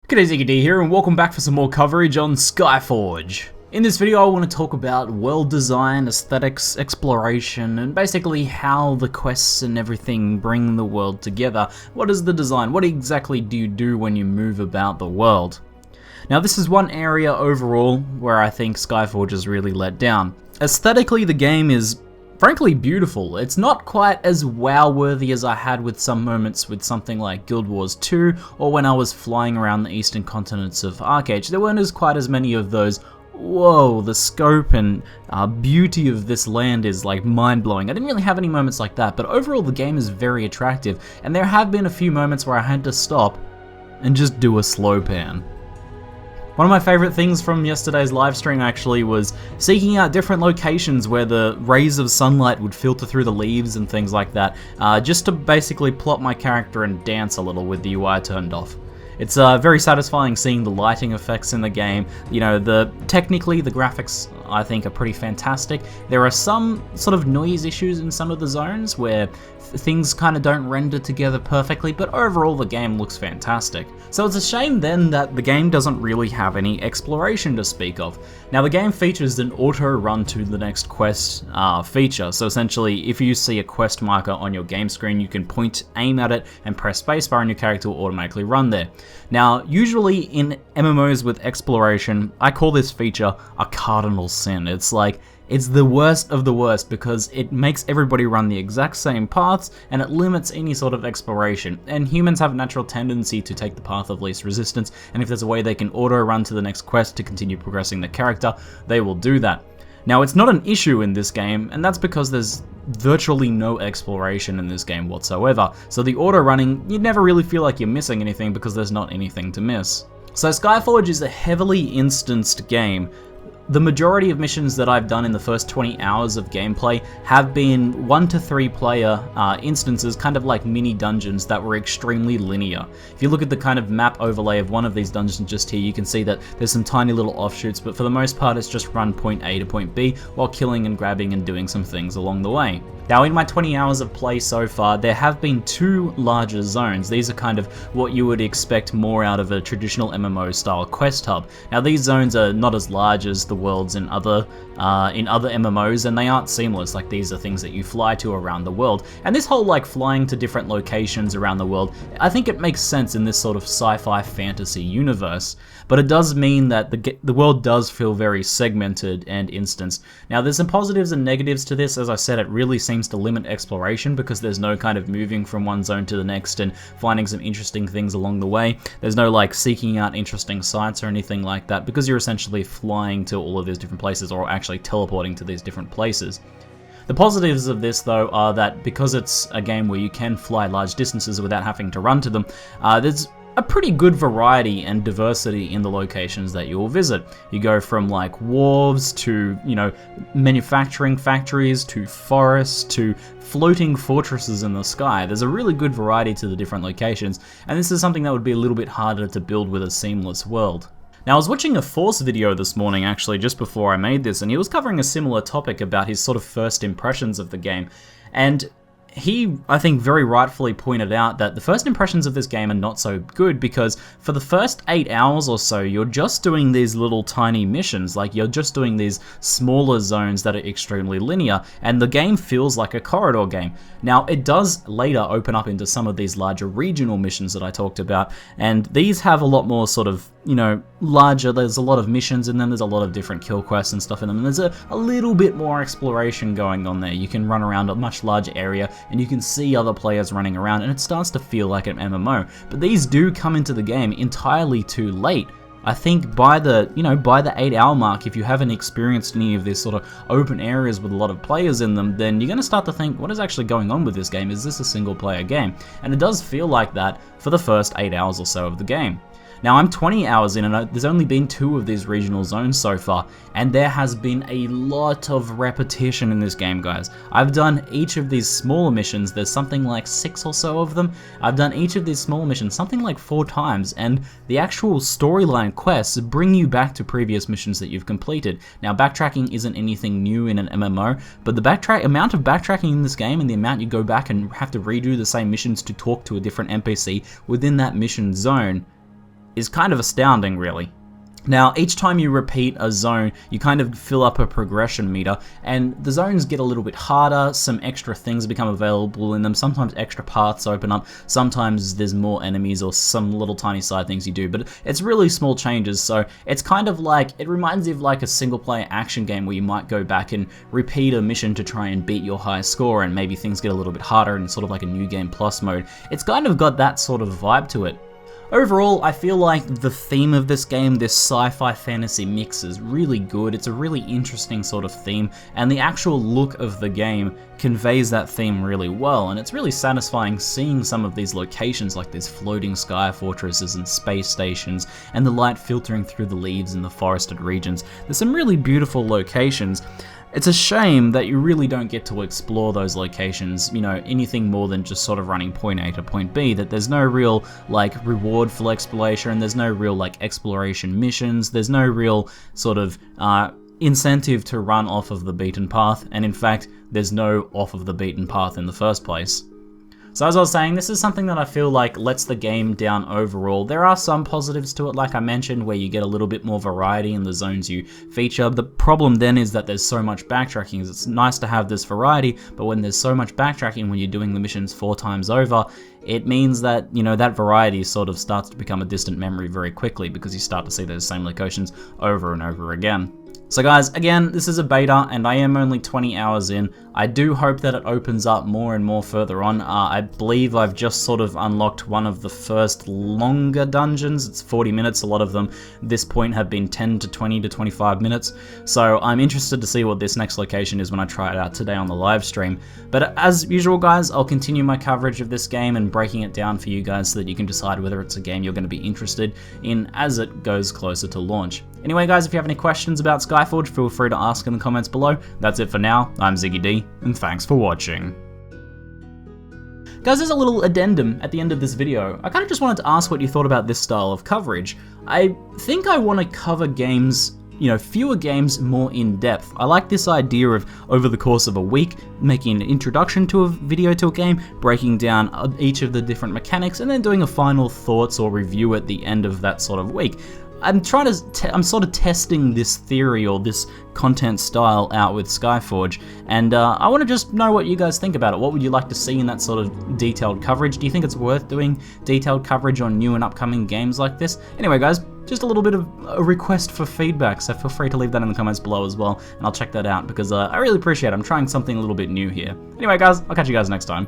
G'day, ZiggyD here, and welcome back for some more coverage on Skyforge. In this video I want to talk about world design, aesthetics, exploration, and basically how the quests and everything bring the world together. What is the design? What exactly do you do when you move about the world? Now this is one area overall where I think Skyforge has really let down. Aesthetically, the game is frankly beautiful. It's not quite as wow-worthy as I had with some moments with something like Guild Wars 2 or when I was flying around the eastern continents of Arcade. There weren't quite as many of those, whoa, the scope and beauty of this land is like mind-blowing. I didn't really have any moments like that, but overall the game is very attractive, and there have been a few moments where I had to stop and just do a slow pan. One of my favorite things from yesterday's live stream actually was seeking out different locations where the rays of sunlight would filter through the leaves and things like that, just to basically plot my character and dance a little with the UI turned off. It's very satisfying seeing the lighting effects in the game. You know, technically the graphics I think are pretty fantastic. There are some sort of noise issues in some of the zones where things kind of don't render together perfectly, but overall the game looks fantastic. So it's a shame then that the game doesn't really have any exploration to speak of. Now the game features an auto run to the next quest feature, so essentially if you see a quest marker on your game screen you can point, aim at it and press spacebar and your character will automatically run there. Now usually in MMOs with exploration, I call this feature a cardinal sin. It's the worst of the worst because it makes everybody run the exact same paths and it limits any sort of exploration. And humans have a natural tendency to take the path of least resistance, and if there's a way they can auto run to the next quest to continue progressing the character, they will do that. Now it's not an issue in this game, and that's because there's virtually no exploration in this game whatsoever. So the auto running, you never really feel like you're missing anything because there's not anything to miss. So Skyforge is a heavily instanced game. The majority of missions that I've done in the first 20 hours of gameplay have been 1 to 3 player instances, kind of like mini dungeons that were extremely linear. If you look at the kind of map overlay of one of these dungeons just here, you can see that there's some tiny little offshoots, but for the most part it's just run point A to point B while killing and grabbing and doing some things along the way. Now in my 20 hours of play so far, there have been 2 larger zones. These are kind of what you would expect more out of a traditional MMO style quest hub. Now these zones are not as large as the worlds in other MMOs, and they aren't seamless. Like, these are things that you fly to around the world. And this whole like flying to different locations around the world, I think it makes sense in this sort of sci-fi fantasy universe. But it does mean that the world does feel very segmented and instanced. Now there's some positives and negatives to this. As I said, it really seems to limit exploration because there's no kind of moving from one zone to the next and finding some interesting things along the way. There's no like seeking out interesting sites or anything like that because you're essentially flying to all of these different places or actually teleporting to these different places. The positives of this though are that because it's a game where you can fly large distances without having to run to them, there's a pretty good variety and diversity in the locations that you will visit. You go from like wharves to, you know, manufacturing factories to forests to floating fortresses in the sky. There's a really good variety to the different locations, and this is something that would be a little bit harder to build with a seamless world. Now I was watching a Force video this morning actually just before I made this, and he was covering a similar topic about his sort of first impressions of the game, and he, I think, very rightfully pointed out that the first impressions of this game are not so good because for the first 8 hours or so, you're just doing these little tiny missions, like you're just doing these smaller zones that are extremely linear, and the game feels like a corridor game. Now, it does later open up into some of these larger regional missions that I talked about, and these have a lot more sort of, you know, larger, there's a lot of missions in them, there's a lot of different kill quests and stuff in them, and there's a little bit more exploration going on there. You can run around a much larger area, and you can see other players running around, and it starts to feel like an MMO. But these do come into the game entirely too late. I think by the 8-hour mark, if you haven't experienced any of these sort of open areas with a lot of players in them, then you're going to start to think, what is actually going on with this game? Is this a single player game? And it does feel like that for the first 8 hours or so of the game. Now I'm 20 hours in and there's only been 2 of these regional zones so far, and there has been a lot of repetition in this game, guys. I've done each of these smaller missions, there's something like 6 or so of them. I've done each of these smaller missions something like 4 times, and the actual storyline quests bring you back to previous missions that you've completed. Now backtracking isn't anything new in an MMO, but the amount of backtracking in this game and the amount you go back and have to redo the same missions to talk to a different NPC within that mission zone is kind of astounding, really. Now, each time you repeat a zone, you kind of fill up a progression meter, and the zones get a little bit harder, some extra things become available in them, sometimes extra paths open up, sometimes there's more enemies or some little tiny side things you do, but it's really small changes, so it's kind of like, it reminds you of like a single player action game where you might go back and repeat a mission to try and beat your high score, and maybe things get a little bit harder in sort of like a new game plus mode. It's kind of got that sort of vibe to it. Overall, I feel like the theme of this game, this sci-fi fantasy mix, is really good. It's a really interesting sort of theme, and the actual look of the game conveys that theme really well, and it's really satisfying seeing some of these locations like these floating sky fortresses and space stations, and the light filtering through the leaves in the forested regions. There's some really beautiful locations. It's a shame that you really don't get to explore those locations, you know, anything more than just sort of running point A to point B, that there's no real, like, reward for exploration, there's no real, like, exploration missions, there's no real sort of incentive to run off of the beaten path, and in fact, there's no off of the beaten path in the first place. So as I was saying, this is something that I feel like lets the game down overall. There are some positives to it, like I mentioned, where you get a little bit more variety in the zones you feature. The problem then is that there's so much backtracking. It's nice to have this variety, but when there's so much backtracking when you're doing the missions 4 times over, it means that, you know, that variety sort of starts to become a distant memory very quickly because you start to see those same locations over and over again. So guys, again, this is a beta and I am only 20 hours in. I do hope that it opens up more and more further on. I believe I've just sort of unlocked one of the first longer dungeons. It's 40 minutes, a lot of them at this point have been 10 to 20 to 25 minutes. So I'm interested to see what this next location is when I try it out today on the live stream. But as usual guys, I'll continue my coverage of this game and breaking it down for you guys so that you can decide whether it's a game you're going to be interested in as it goes closer to launch. Anyway guys, if you have any questions about Skyforge, feel free to ask in the comments below. That's it for now. I'm ZiggyD, and thanks for watching. Guys, there's a little addendum at the end of this video. I kind of just wanted to ask what you thought about this style of coverage. I think I want to cover games, you know, fewer games more in depth. I like this idea of, over the course of a week, making an introduction to a video to a game, breaking down each of the different mechanics, and then doing a final thoughts or review at the end of that sort of week. I'm sort of testing this theory or this content style out with Skyforge, and I want to just know what you guys think about it. What would you like to see in that sort of detailed coverage? Do you think it's worth doing detailed coverage on new and upcoming games like this? Anyway guys, just a little bit of a request for feedback, so feel free to leave that in the comments below as well, and I'll check that out because I really appreciate it. I'm trying something a little bit new here. Anyway guys, I'll catch you guys next time.